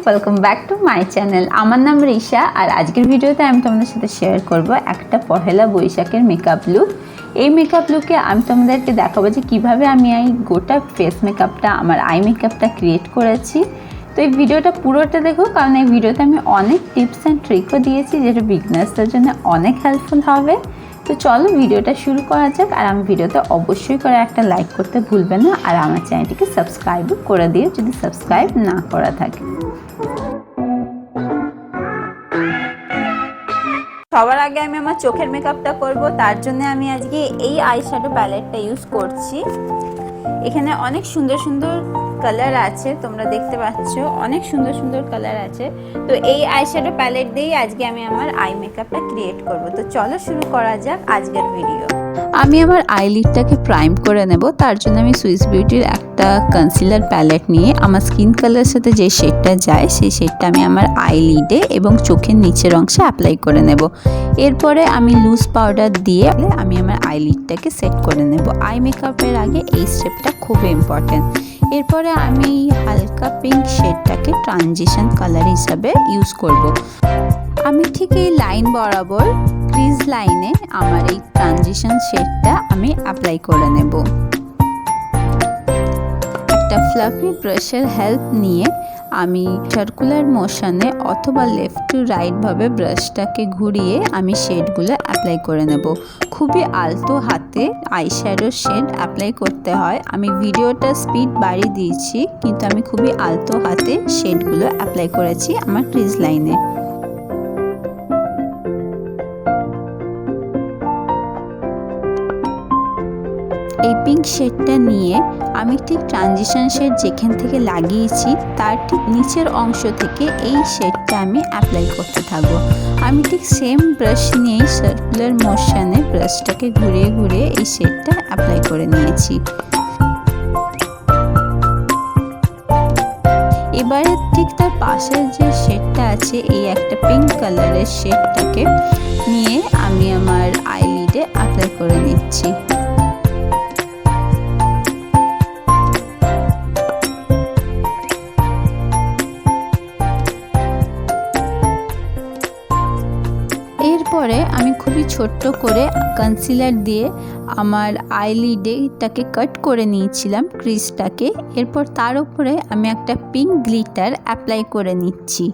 Welcome back to my channel. আমার নাম রিশা আর আজকের ভিডিওতে আমি তোমাদের সাথে শেয়ার করব একটা পহেলা বৈশাখের মেকআপ লুক। এই মেকআপ লুকে আমি তোমাদেরকে দেখাবো যে কীভাবে আমি এই গোটা ফেস মেকআপটা আমার আই মেকআপটা ক্রিয়েট করেছি। তো এই ভিডিওটা পুরোটা দেখো, কারণ এই ভিডিওতে আমি অনেক টিপস অ্যান্ড ট্রিকও দিয়েছি যেটা বিগনার্সদের জন্য অনেক হেল্পফুল হবে। তো চলো ভিডিওটা শুরু করা যাক। আর আমি ভিডিওতে অবশ্যই করে একটা লাইক করতে ভুলবে না, আর আমার চ্যানেলটিকে সাবস্ক্রাইব করে দিও যদি সাবস্ক্রাইব না করা থাকে। সবার আগে আমি আমার চোখের মেকআপটা করব, তার জন্য আমি আজকে এই আইশ্যাডো প্যালেটটা ইউজ করছি। এখানে অনেক সুন্দর সুন্দর কালার আছে, তোমরা দেখতে পাচ্ছ অনেক সুন্দর সুন্দর কালার আছে। তো এই আইশ্যাডো প্যালেট দিয়েই আজকে আমি আমার আই মেকআপটা ক্রিয়েট করব। তো চলো শুরু করা যাক আজকের ভিডিও। আমি আমার আইলিডটাকে প্রাইম করে নেব, তার জন্য আমি সুইস বিউটির একটা কনসিলার প্যালেট নিয়ে আমার স্কিন কালারের সাথে যে শেডটা যায় সেই শেডটা আমি আমার আইলিডে এবং চোখের নিচের অংশে অ্যাপ্লাই করে নেব। এরপরে আমি লুজ পাউডার দিয়ে আমি আমার আইলিডটাকে সেট করে নেব। আই মেকআপের আগে এই স্টেপটা খুব ইম্পর্টেন্ট। এরপরে আমি হালকা পিঙ্ক শেডটাকে ট্রানজিশন কালার হিসাবে ইউজ করব। আমি ঠিক এই লাইন বরাবর ক্রিজ লাইনে আমার এই ট্রানজিশন শেডটা আমি অ্যাপ্লাই করে নেব। একটা ফ্লাফি ব্রাশের হেল্প নিয়ে আমি সার্কুলার মোশনে অথবা লেফট টু রাইট ভাবে ব্রাশটাকে ঘুরিয়ে আমি শেডগুলো অ্যাপ্লাই করে নেব। খুবই আলতো হাতে আইশ্যাডো শেড অ্যাপ্লাই করতে হয়। আমি ভিডিওটা স্পিড বাড়িয়ে দিয়েছি, কিন্তু আমি খুবই আলতো হাতে শেডগুলো অ্যাপ্লাই করেছি আমার ক্রিজ লাইনে। এই পিঙ্ক শেডটা নিয়ে আমি ঠিক ট্রানজিশন শেড যেখান থেকে লাগিয়েছি তার ঠিক নিচের অংশ থেকে এই শেডটা আমি অ্যাপ্লাই করতে থাকবো। আমি ঠিক সেম ব্রাশ নিয়েই সার্কুলার মোশনে ব্রাশটাকে ঘুরিয়ে ঘুরিয়ে এই শেডটা অ্যাপ্লাই করে নিয়েছি। এবারে ঠিক তার পাশের যে শেডটা আছে, এই একটা পিঙ্ক কালারের শেডটাকে নিয়ে আমি আমার আইলিডে অ্যাপ্লাই করে নিচ্ছি। এরপরে আমি খুবই ছোট্ট করে কনসিলার দিয়ে আমার আইলিডেটাকে কাট করে নিয়েছিলাম ক্রিজটাকে। এরপর তার উপরে আমি একটা পিঙ্ক গ্লিটার অ্যাপ্লাই করে নিচ্ছি।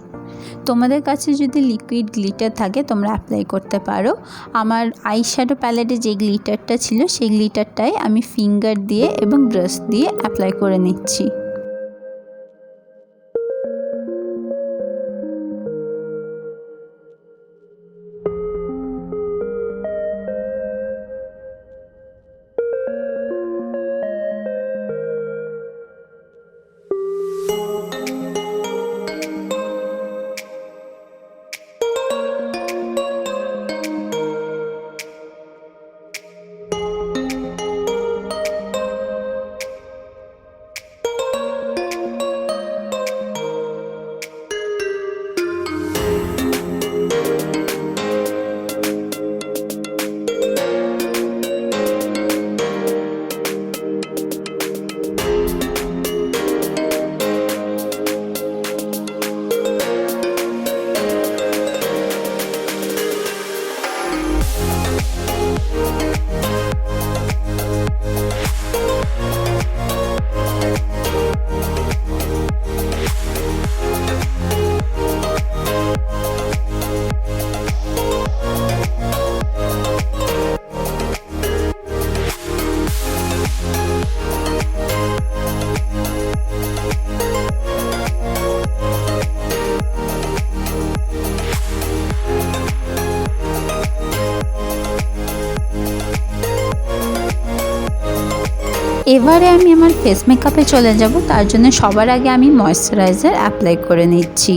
তোমাদের কাছে যদি লিকুইড গ্লিটার থাকে তোমরা অ্যাপ্লাই করতে পারো। আমার আইশ্যাডো প্যালেটে যে গ্লিটারটা ছিল সেই গ্লিটারটাই আমি ফিঙ্গার দিয়ে এবং ব্রাশ দিয়ে অ্যাপ্লাই করে নিচ্ছি। এবারে আমি আমার ফেস মেকআপে চলে যাব, তার জন্য সবার আগে আমি ময়শ্চারাইজার অ্যাপ্লাই করে নিচ্ছি।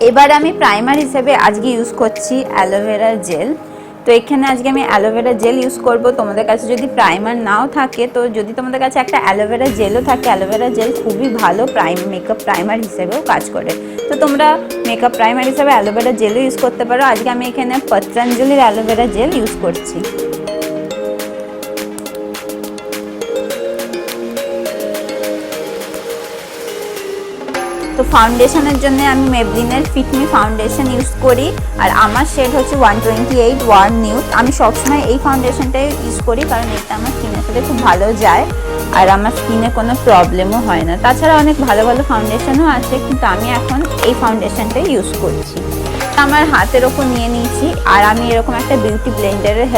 এবার আমি প্রাইমার হিসেবে আজকে ইউজ করছি অ্যালোভেরা জেল। তো এখানে আজকে আমি অ্যালোভেরা জেল ইউজ করব। তোমাদের কাছে যদি প্রাইমার নাও থাকে, তো যদি তোমাদের কাছে একটা অ্যালোভেরা জেলও থাকে, অ্যালোভেরা জেল খুবই ভালো মেকআপ প্রাইমার হিসেবেও কাজ করে। তো তোমরা মেকআপ প্রাইমার হিসেবে অ্যালোভেরা জেলও ইউজ করতে পারো। আজকে আমি এখানে পতঞ্জলির অ্যালোভেরা জেল ইউজ করছি। তো ফাউন্ডেশনের জন্য আমি মেবলিনের ফিট মি ফাউন্ডেশন ইউজ করি, আর আমার শেড হচ্ছে 128 ওয়ার্ম নিউড। আমি সবসময় এই ফাউন্ডেশনটাই ইউজ করি কারণ এটা আমার স্কিনের সাথে খুব ভালো যায় আর আমার স্কিনে কোনো প্রবলেমও হয় না। তাছাড়া অনেক ভালো ভালো ফাউন্ডেশনও আছে, কিন্তু আমি এখন এই ফাউন্ডেশনটাই ইউজ করছি। আমার হাতের ওপর নিয়ে নিয়েছি আর আমি এরকম একটা বিউটি ব্লেন্ডারের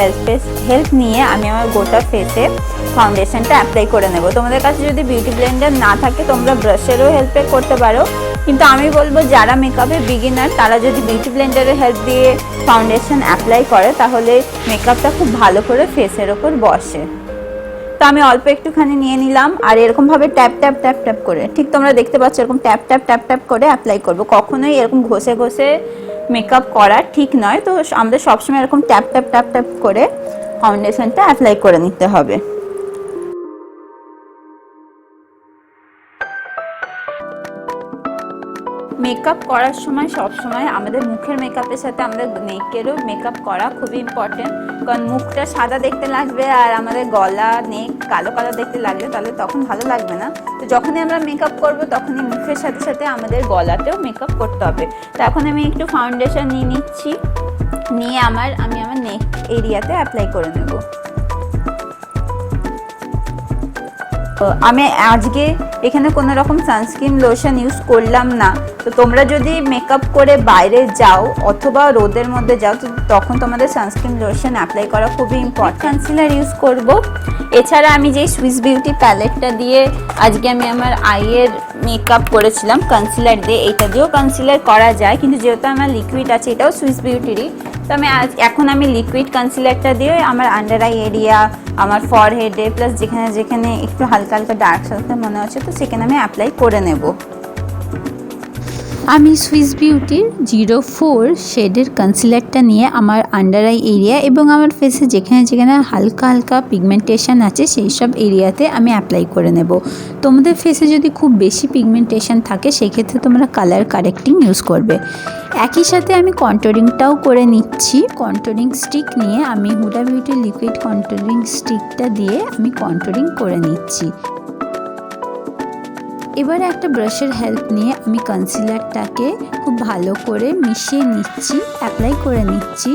হেল্প নিয়ে আমি আমার গোটা ফেসে ফাউন্ডেশনটা অ্যাপ্লাই করে নেব। তোমাদের কাছে যদি বিউটি ব্লেন্ডার না থাকে তোমরা ব্রাশেরও হেল্পে করতে পারো, কিন্তু আমি বলবো যারা মেকআপের বিগিনার তারা যদি বিউটি ব্লেন্ডারের হেল্প দিয়ে ফাউন্ডেশন অ্যাপ্লাই করে তাহলে মেকআপটা খুব ভালো করে ফেসের ওপর বসে। তো আমি অল্প একটুখানি নিয়ে নিলাম আর এরকমভাবে ট্যাপ ট্যাপ ট্যাপ ট্যাপ করে, ঠিক তোমরা দেখতে পাচ্ছ এরকম ট্যাপ ট্যাপ ট্যাপ ট্যাপ করে অ্যাপ্লাই করবো। কখনোই এরকম ঘষে ঘষে মেকআপ করা ঠিক নয়, তো আমাদের সবসময় এরকম ট্যাপ ট্যাপ ট্যাপ ট্যাপ করে ফাউন্ডেশনটা অ্যাপ্লাই করে নিতে হবে। মেকআপ করার সময় সবসময় আমাদের মুখের মেকআপের সাথে আমাদের নেকেরও মেকআপ করা খুবই ইম্পর্টেন্ট, কারণ মুখটা সাদা দেখতে লাগবে আর আমাদের গলা নেক কালো কালো দেখতে লাগবে, তাহলে তখন ভালো লাগবে না। তো যখনই আমরা মেকআপ করব তখনই মুখের সাথে সাথে আমাদের গলাতেও মেকআপ করতে হবে। তো এখন আমি একটু ফাউন্ডেশন নিয়ে নিচ্ছি, নিয়ে আমি আমার নেক এরিয়াতে অ্যাপ্লাই করে নেব। আমি আজকে এখানে কোনো রকম সানস্ক্রিন লোশন ইউজ করলাম না। তো তোমরা যদি মেকআপ করে বাইরে যাও অথবা রোদের মধ্যে যাও তো তখন তোমাদের সানস্ক্রিন লোশন অ্যাপ্লাই করা খুবই ইম্পর্টেন্ট। কনসিলার ইউজ করব। এছাড়া আমি যে সুইস বিউটি প্যালেটটা দিয়ে আজকে আমি আমার আইয়ের মেকআপ করেছিলাম কনসিলার দিয়ে, এইটা দিয়েও কনসিলার করা যায়, কিন্তু যেহেতু আমার লিকুইড আছে, এটাও সুইস বিউটিরই, তো এখন আমি লিকুইড কনসিলারটা দিয়ে আমার আন্ডার আই এরিয়া, আমার ফরহেডে প্লাস যেখানে যেখানে একটু হালকা হালকা ডার্ক সার্কেল মনে হচ্ছে তো সেখানে আমি অ্যাপ্লাই করে নেব। আমি সুইস বিউটির 04 শেডের কনসিলারটা নিয়ে আমার আন্ডার আই এরিয়া এবং আমার ফেসে যেখানে যেখানে হালকা হালকা পিগমেন্টেশন আছে সেই সব এরিয়াতে আমি অ্যাপ্লাই করে নেব। তোমাদের ফেসে যদি খুব বেশি পিগমেন্টেশন থাকে সেক্ষেত্রে তোমরা কালার কারেক্টিং ইউজ করবে। একই সাথে আমি কন্ট্যুরিংটাও করে নিচ্ছি। কন্ট্যুরিং স্টিক নিয়ে আমি হুডা বিউটির লিকুইড কন্ট্যুরিং স্টিকটা দিয়ে আমি কন্ট্যুরিং করে নিচ্ছি। এবারে একটা ব্রাশের হেল্প নিয়ে আমি কনসিলারটাকে খুব ভালো করে মিশিয়ে নিচ্ছি, অ্যাপ্লাই করে নিচ্ছি।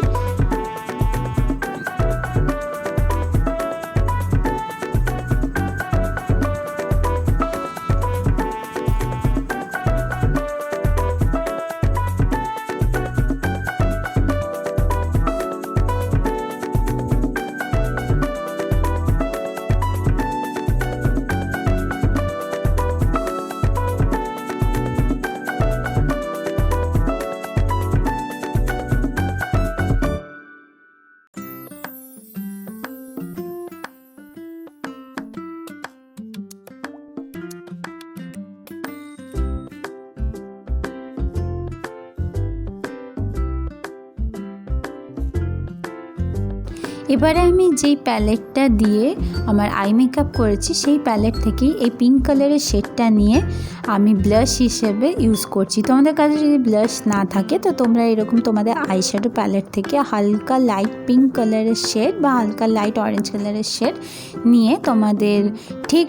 এবারে আমি যেই প্যালেটটা দিয়ে আমার আই মেকআপ করেছি সেই প্যালেট থেকেই এই পিঙ্ক কালারের শেডটা নিয়ে আমি ব্লাশ হিসেবে ইউজ করছি। তোমাদের কাছে যদি ব্লাশ না থাকে তো তোমরা এরকম তোমাদের আই শ্যাডো প্যালেট থেকে হালকা লাইট পিঙ্ক কালারের শেড বা হালকা লাইট অরেঞ্জ কালারের শেড নিয়ে তোমাদের ঠিক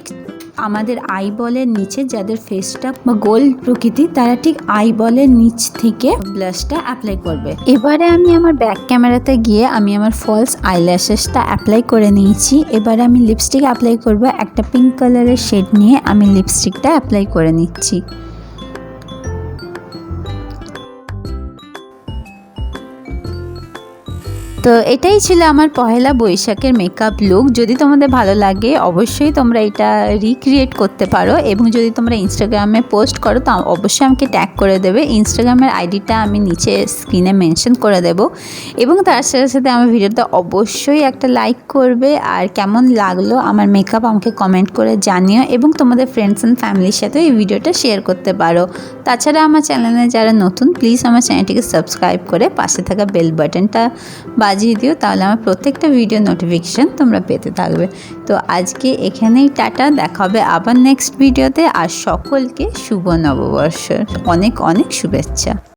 আমাদের আইবলের নিচে যাদের ফেসটা বা গোল প্রকৃতি তারা ঠিক আইবলের নিচ থেকে ব্লাশটা অ্যাপ্লাই করবে। এবারে আমি আমার ব্যাক ক্যামেরাতে গিয়ে আমি আমার ফলস আইল্যাশেসটা অ্যাপ্লাই করে নিয়েছি। এবারে আমি লিপস্টিক অ্যাপ্লাই করব। একটা পিঙ্ক কালারের শেড নিয়ে আমি লিপস্টিকটা অ্যাপ্লাই করে নিচ্ছি। তো এটাই ছিল আমার পহেলা বৈশাখের মেকআপ লুক। যদি তোমাদের ভালো লাগে অবশ্যই তোমরা এটা রিক্রিয়েট করতে পারো, এবং যদি তোমরা ইনস্টাগ্রামে পোস্ট করো তো অবশ্যই আমাকে ট্যাগ করে দেবে। ইনস্টাগ্রামের আইডিটা আমি নিচে স্ক্রিনে মেনশন করে দেব, এবং তার সাথে সাথে আমার ভিডিওটা অবশ্যই একটা লাইক করবে। আর কেমন লাগলো আমার মেকআপ আমাকে কমেন্ট করে জানিও, এবং তোমাদের ফ্রেন্ডস অ্যান্ড ফ্যামিলির সাথেও এই ভিডিওটা শেয়ার করতে পারো। তাছাড়া আমার চ্যানেলে যারা নতুন প্লিজ আমার চ্যানেলটিকে সাবস্ক্রাইব করে পাশে থাকা বেল বাটনটা বাজিয়ে দিও, তাহলে আমার প্রত্যেকটা ভিডিও নোটিফিকেশান তোমরা পেতে থাকবে। তো আজকে এখানেই টাটা, দেখা হবে আবার নেক্সট ভিডিওতে। আর সকলকে শুভ নববর্ষের অনেক অনেক শুভেচ্ছা।